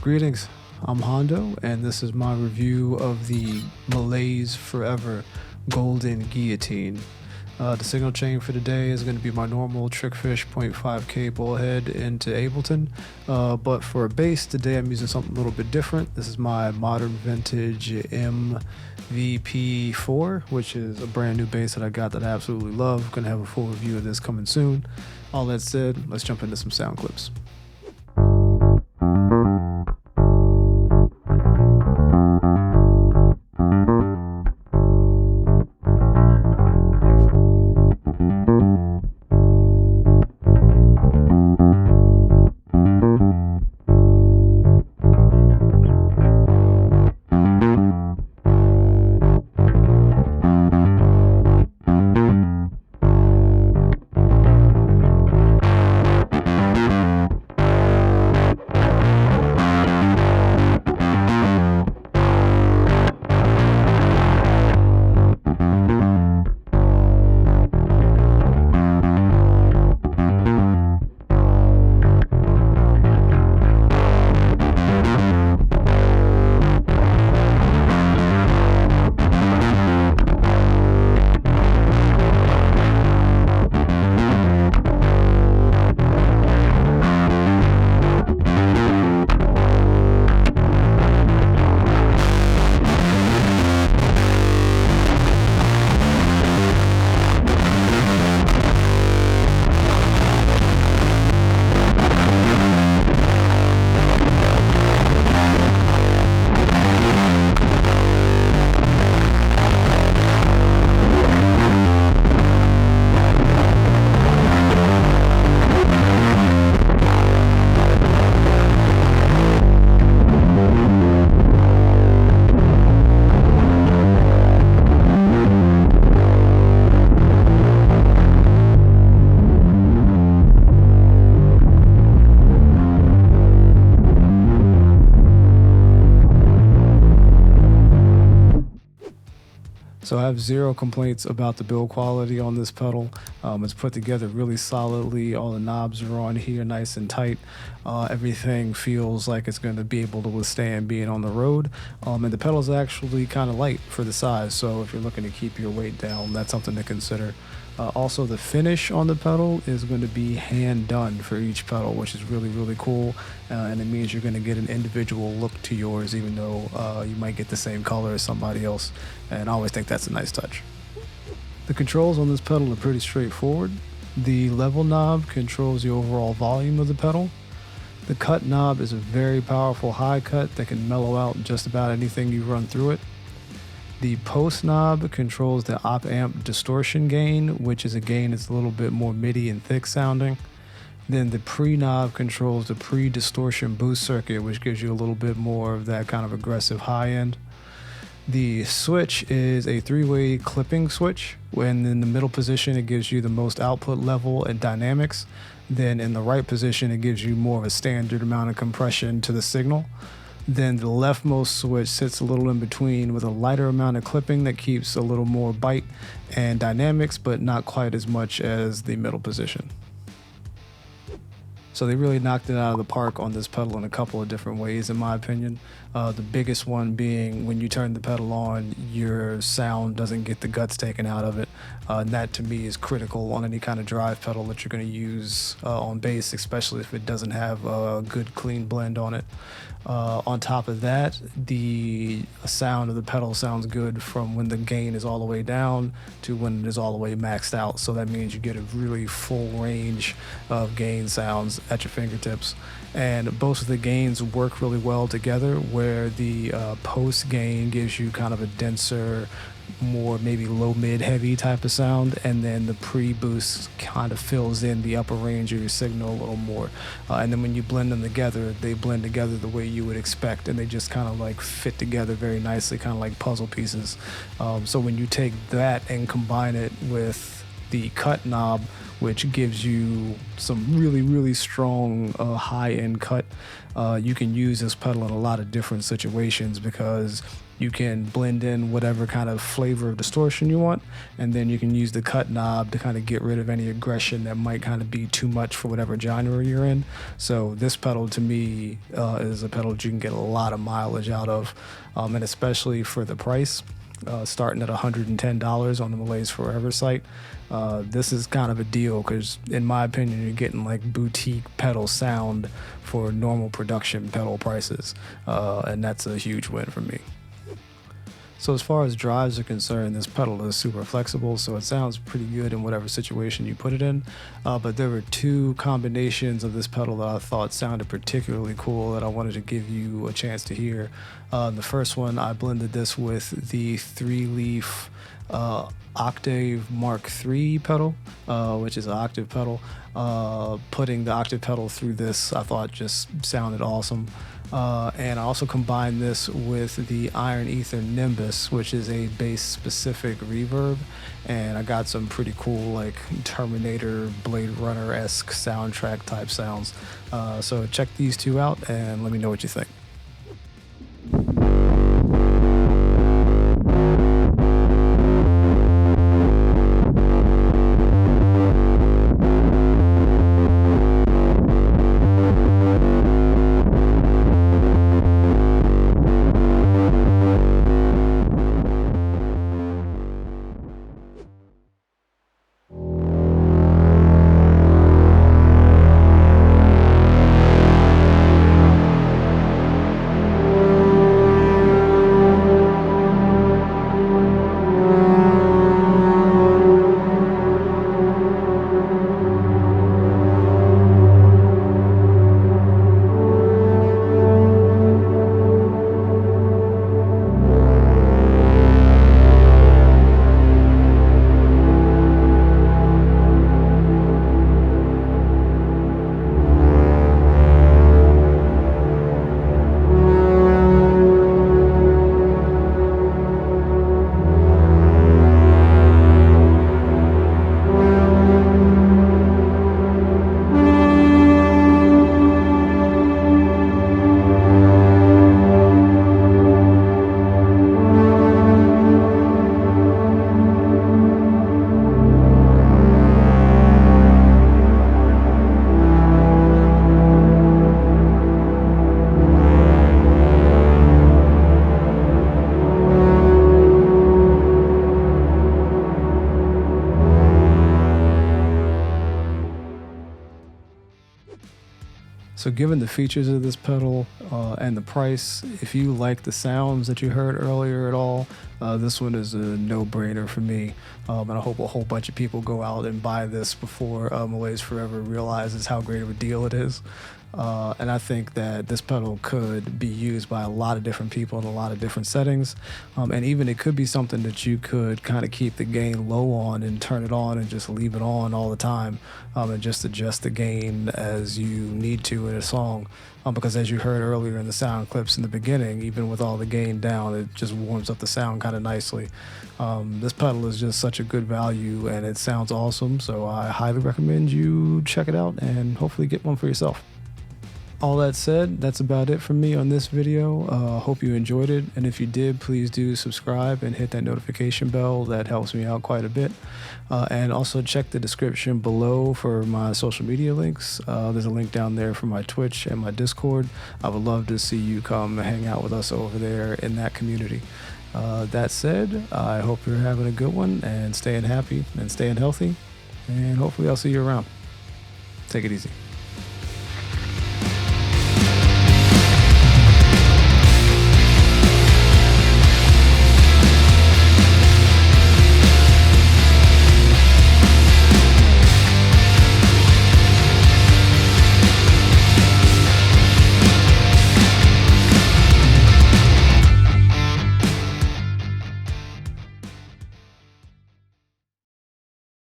Greetings, I'm Hondo, and this is my review of the Malaise Forever Golden Guillotine. The signal chain for today is going to be my normal Trickfish 0.5K bullhead into Ableton, but for a bass today I'm using something a little bit different. This is my modern vintage MVP4, which is a brand new bass that I got that I absolutely love. Going to have a full review of this coming soon. All that said, let's jump into some sound clips. So I have zero complaints about the build quality on this pedal. It's put together really solidly. All the knobs are on here nice and tight. Everything feels like it's going to be able to withstand being on the road. And the pedal's actually kind of light for the size, so if you're looking to keep your weight down, that's something to consider. Also, the finish on the pedal is going to be hand done for each pedal, which is really cool, and it means you're going to get an individual look to yours, even though you might get the same color as somebody else, and I always think that's a nice touch. The controls on this pedal are pretty straightforward. The level knob controls the overall volume of the pedal. The cut knob is a very powerful high cut that can mellow out just about anything you run through it. The post knob controls the op-amp distortion gain, which is a gain that's a little bit more MIDI and thick sounding. Then the pre-knob controls the pre-distortion boost circuit, which gives you a little bit more of that kind of aggressive high end. The switch is a three-way clipping switch. When in the middle position, it gives you the most output level and dynamics. Then in the right position, it gives you more of a standard amount of compression to the signal. Then the leftmost switch sits a little in between with a lighter amount of clipping that keeps a little more bite and dynamics, but not quite as much as the middle position. So they really knocked it out of the park on this pedal in a couple of different ways, in my opinion. The biggest one being when you turn the pedal on, your sound doesn't get the guts taken out of it. And that to me is critical on any kind of drive pedal that you're going to use on bass, especially if it doesn't have a good clean blend on it. On top of that, the sound of the pedal sounds good from when the gain is all the way down to when it is all the way maxed out. So that means you get a really full range of gain sounds at your fingertips. And both of the gains work really well together, where the post gain gives you kind of a denser, more maybe low mid heavy type of sound, and then the pre-boost kind of fills in the upper range of your signal a little more, and then when you blend them together, they blend together the way you would expect, and they just kind of like fit together very nicely, kind of like puzzle pieces. So when you take that and combine it with the cut knob, which gives you some really, really strong high-end cut. You can use this pedal in a lot of different situations because you can blend in whatever kind of flavor of distortion you want, and then you can use the cut knob to kind of get rid of any aggression that might kind of be too much for whatever genre you're in. So this pedal to me is a pedal that you can get a lot of mileage out of, and especially for the price, starting at $110 on the Malaise Forever site. This is kind of a deal because in my opinion you're getting like boutique pedal sound for normal production pedal prices, and that's a huge win for me. So as far as drives are concerned, this pedal is super flexible, so it sounds pretty good in whatever situation you put it in. But there were two combinations of this pedal that I thought sounded particularly cool that I wanted to give you a chance to hear. The first one, I blended this with the 3-leaf Octave Mark III pedal, which is an octave pedal. Putting the octave pedal through this, I thought just sounded awesome. And I also combined this with the Iron Ether Nimbus, which is a bass-specific reverb, and I got some pretty cool, like Terminator, Blade Runner-esque soundtrack type sounds. So check these two out and let me know what you think. So given the features of this pedal and the price, if you like the sounds that you heard earlier at all, this one is a no-brainer for me. And I hope a whole bunch of people go out and buy this before Malaise Forever realizes how great of a deal it is. And I think that this pedal could be used by a lot of different people in a lot of different settings. And even it could be something that you could kind of keep the gain low on and turn it on and just leave it on all the time, and just adjust the gain as you need to in a song. Because as you heard earlier in the sound clips in the beginning, even with all the gain down, it just warms up the sound kind of nicely. This pedal is just such a good value and it sounds awesome, so I highly recommend you check it out and hopefully get one for yourself. All that said, that's about it from me on this video. Hope you enjoyed it, and if you did, please do subscribe and hit that notification bell. That helps me out quite a bit. And also check the description below for my social media links. There's a link down there for my Twitch and my Discord. I would love to see you come hang out with us over there in that community. That said, I hope you're having a good one and staying happy and staying healthy, and hopefully I'll see you around. Take it easy.